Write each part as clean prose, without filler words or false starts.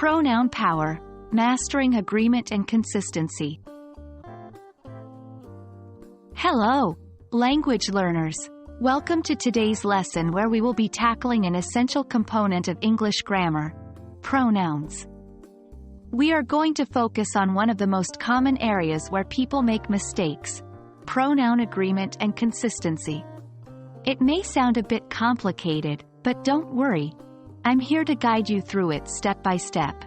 Pronoun Power, Mastering Agreement and Consistency. Hello, language learners. Welcome to today's lesson where we will be tackling an essential component of English grammar, pronouns. We are going to focus on one of the most common areas where people make mistakes, pronoun agreement and consistency. It may sound a bit complicated, but don't worry. I'm here to guide you through it step by step.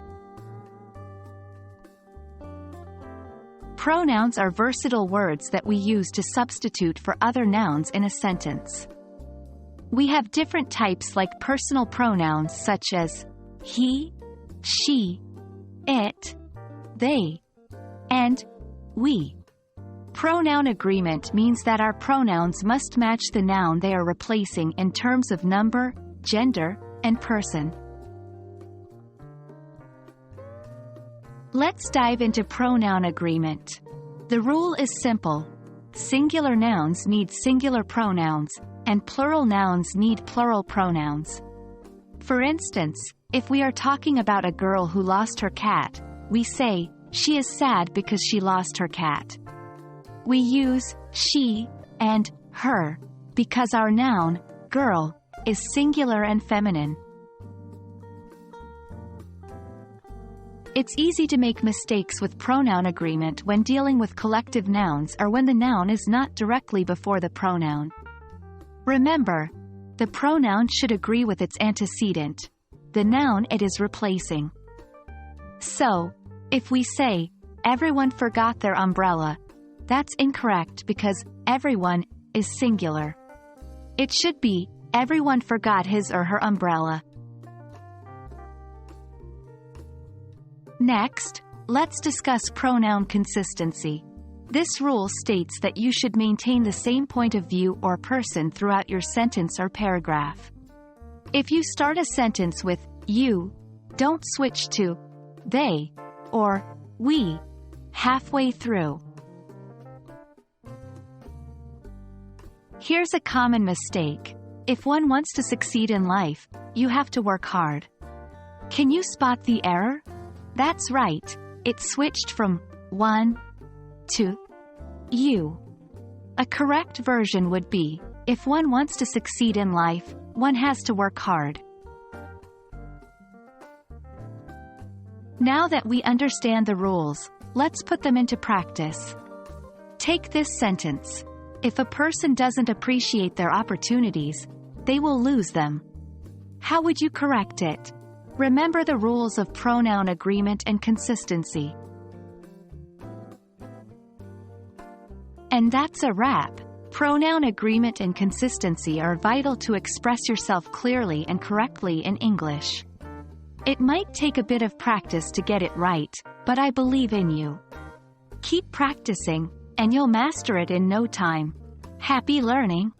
Pronouns are versatile words that we use to substitute for other nouns in a sentence. We have different types like personal pronouns such as he, she, it, they, and we. Pronoun agreement means that our pronouns must match the noun they are replacing in terms of number, gender, and person. Let's dive into pronoun agreement. The rule is simple. Singular nouns need singular pronouns, and plural nouns need plural pronouns. For instance, if we are talking about a girl who lost her cat, we say, she is sad because she lost her cat. We use she and her because our noun, girl, is singular and feminine. It's easy to make mistakes with pronoun agreement when dealing with collective nouns or when the noun is not directly before the pronoun. Remember, the pronoun should agree with its antecedent, the noun it is replacing. So, if we say, everyone forgot their umbrella, that's incorrect because everyone is singular. It should be, everyone forgot his or her umbrella. Next, let's discuss pronoun consistency. This rule states that you should maintain the same point of view or person throughout your sentence or paragraph. If you start a sentence with you, don't switch to they or we halfway through. Here's a common mistake. If one wants to succeed in life, you have to work hard. Can you spot the error? That's right, it switched from one to you. A correct version would be, if one wants to succeed in life, one has to work hard. Now that we understand the rules, let's put them into practice. Take this sentence. If a person doesn't appreciate their opportunities, they will lose them. How would you correct it? Remember the rules of pronoun agreement and consistency. And that's a wrap. Pronoun agreement and consistency are vital to express yourself clearly and correctly in English. It might take a bit of practice to get it right, but I believe in you. Keep practicing, and you'll master it in no time. Happy learning!